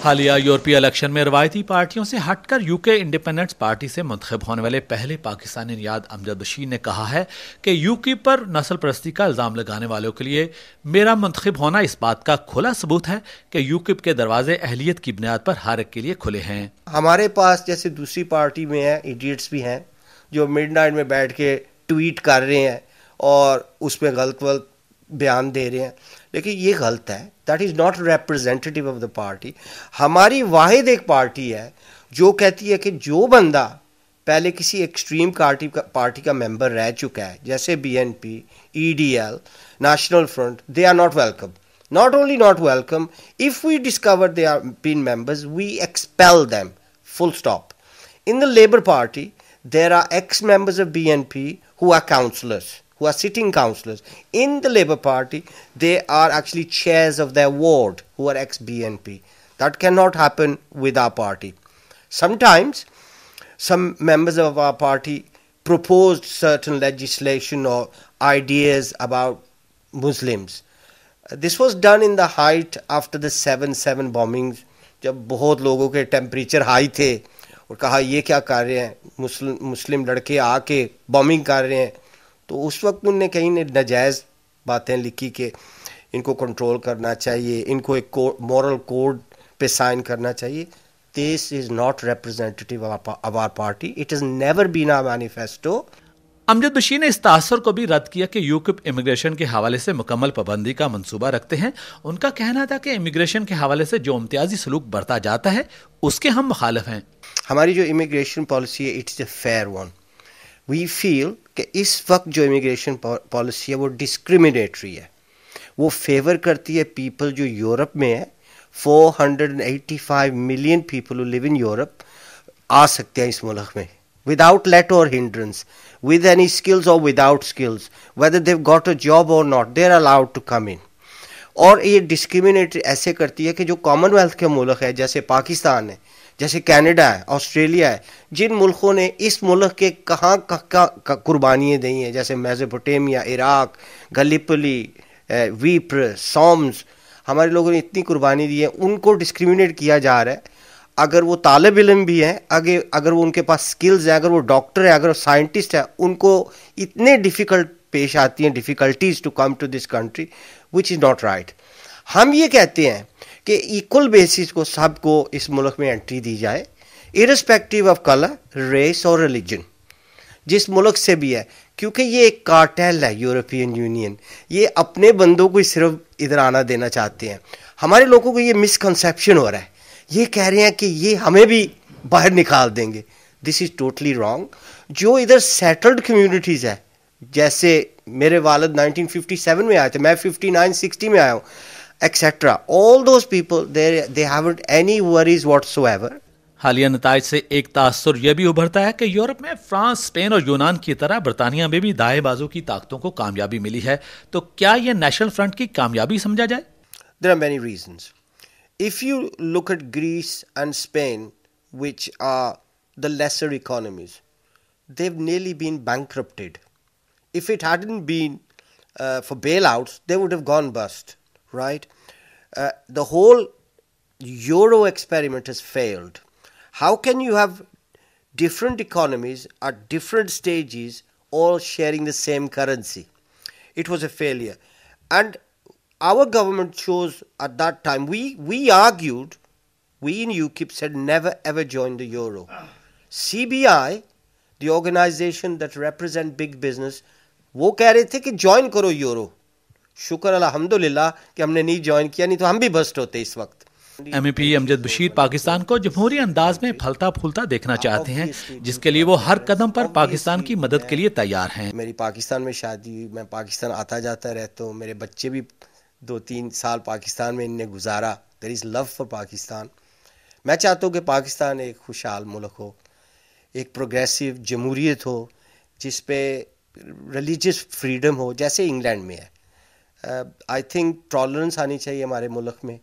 حالیہ یورپی الیکشن میں روایتی پارٹیوں سے ہٹ کر یوکے انڈیپینڈنٹس پارٹی سے منتخب ہونے والے پہلے پاکستانی نیاد امجد بشیر نے کہا ہے کہ یوکیپ پر نسل پرستی کا الزام لگانے والوں کے لیے میرا منتخب ہونا اس بات کا کھلا ثبوت ہے کہ یوکیپ کے دروازے اہلیت کی بنیاد پر ہر ایک کے لیے کھلے ہیں۔ ہمارے پاس جیسے دوسری پارٹی میں ہیں ایڈیٹس بھی ہیں جو مڈ نائٹ میں بیٹھ کے ٹویٹ کر رہے ہیں اور اس میں غلط بیان دے رہے ہیں، لیکن یہ غلط ہے۔ That is not representative of the party. ہماری واحد ایک پارٹی ہے جو کہتی ہے کہ جو بندہ پہلے کسی ایکسٹریم پارٹی کا ممبر رہ چکا ہے جیسے B N P, E D L, national front, they are not welcome. Not only not welcome, if we discover they are been members, we expel them, full stop. In the Labour Party, there are ex-members of BNP who are councillors, who are sitting councillors. In the Labour Party, they are actually chairs of their ward who are ex-BNP. That cannot happen with our party. Sometimes, some members of our party proposed certain legislation or ideas about Muslims. This was done in the height after the 7/7 bombings, جب بہت لوگوں کے temperature high تھے اور کہا یہ کیا کر رہے ہیں مسلم لڑکے آ کے بومنگ کر رہے ہیں، تو اس وقت انہوں نے کہیں ناجائز باتیں لکھی کہ ان کو کنٹرول کرنا چاہیے، ان کو ایک مورل کوڈ پہ سائن کرنا چاہیے۔ This is not representative of our party. It has never been our manifesto. امجد بشیر نے اس تاثر کو بھی رد کیا کہ یوکیپ امیگریشن کے حوالے سے مکمل پابندی کا منصوبہ رکھتے ہیں۔ ان کا کہنا تھا کہ امیگریشن کے حوالے سے جو امتیازی سلوک برتا جاتا ہے اس کے ہم مخالف ہیں۔ ہماری جو امیگریشن پالیسی ہے اٹس اے فیئر ون۔ وی فیل کہ اس وقت جو امیگریشن پالیسی ہے وہ ڈسکریمنیٹری ہے، وہ فیور کرتی ہے پیپل جو یورپ میں ہے۔ 485 million people who live in Europe آ سکتے ہیں اس ملک میں without let or hindrance, with any skills or without skills, whether they've got a job or not, they're allowed to come in. اور یہ ڈسکریمنیٹ ایسے کرتی ہے کہ جو کامن ویلتھ کے ملک ہے جیسے پاکستان ہے، جیسے کینیڈا ہے، آسٹریلیا ہے، جن ملکوں نے اس ملک کے کہاں قربانیاں دی ہیں جیسے میزوپوٹیمیا، عراق، گلیپولی، ویپر، سومز، ہمارے لوگوں نے اتنی قربانی دی ہے، ان کو ڈسکریمنیٹ کیا جا رہا ہے۔ اگر وہ طالب علم بھی ہیں، اگر وہ ان کے پاس سکلز ہیں، اگر وہ ڈاکٹر ہے، اگر وہ سائنٹسٹ ہے، ان کو اتنے ڈیفیکلٹ پیش آتی ہیں difficulties to come to this country وچ از ناٹ رائٹ۔ ہم یہ کہتے ہیں کہ ایکول بیسس کو سب کو اس ملک میں انٹری دی جائے ارسپیکٹیو آف کلر، ریس اور ریلیجن، جس ملک سے بھی ہے، کیونکہ یہ ایک کارٹیل ہے یورپین یونین، یہ اپنے بندوں کو صرف ادھر آنا دینا چاہتے ہیں۔ ہمارے لوگوں کو یہ مسکنسیپشن ہو رہا ہے، یہ کہہ رہے ہیں کہ یہ ہمیں بھی باہر نکال دیں گے۔ دس از ٹوٹلی رانگ۔ جو ادھر سیٹلڈ کمیونٹیز ہے، جیسے میرے والد 1957 میں آئے تھے، میں 59-60 میں آیا ہوں، etcetera, all those people they haven't any worries what's ever. حالیہ نتائج سے ایک تاثر یہ بھی ابھرتا ہے کہ یورپ میں فرانس، اسپین اور یونان کی طرح برطانیہ میں بھی دائیں بازو کی طاقتوں کو کامیابی ملی ہے، تو کیا یہ نیشنل فرنٹ کی کامیابی سمجھا جائے؟ There are many reasons. If you look at Greece and Spain, which are the lesser economies, they've nearly been bankrupted. If it hadn't been for bailouts, they would have gone bust, right? The whole euro experiment has failed. How can you have different economies at different stages all sharing the same currency? It was a failure. And our government chose at that time, we argued, we in UKIP said never ever join the euro. CBI, the organization that represent big business, وہ کہہ رہے تھے کہ join کرو euro. شکر الحمدللہ کہ ہم نے نہیں جوائن کیا، نہیں تو ہم بھی بسٹ ہوتے اس وقت۔ ایم پی امجد بشیر پاکستان کو جمہوری انداز میں پھلتا پھولتا دیکھنا چاہتے ہیں، جس کے لیے وہ ہر قدم پر پاکستان کی مدد کے لیے تیار ہیں۔ میری پاکستان میں شادی ہوئی، میں پاکستان آتا جاتا رہتا ہوں، میرے بچے بھی 2-3 سال پاکستان میں ان نے گزارا۔ دیر از لو فار پاکستان۔ میں چاہتا ہوں کہ پاکستان ایک خوشحال ملک ہو، ایک پروگریسو جمہوریت ہو جس پہ ریلیجیس فریڈم ہو جیسے انگلینڈ میں ہے۔ آئی تھنک ٹالرنس آنی چاہیے ہمارے ملک میں،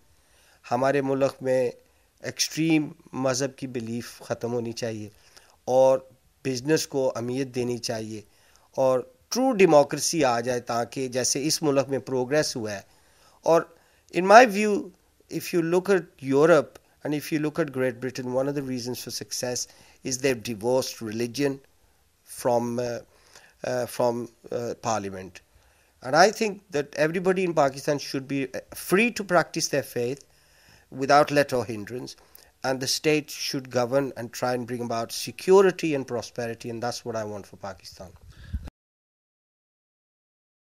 ہمارے ملک میں ایکسٹریم مذہب کی بلیف ختم ہونی چاہیے، اور بزنس کو اہمیت دینی چاہیے، اور ٹرو ڈیموکریسی آ جائے، تاکہ جیسے اس ملک میں پروگریس ہوا ہے۔ اور in my view if you look at Europe And if you look at Great Britain, one of the reasons for success is they've divorced religion from parliament. And I think that everybody in Pakistan should be free to practice their faith without let or hindrance, and the state should govern and try and bring about security and prosperity, and that's what I want for Pakistan.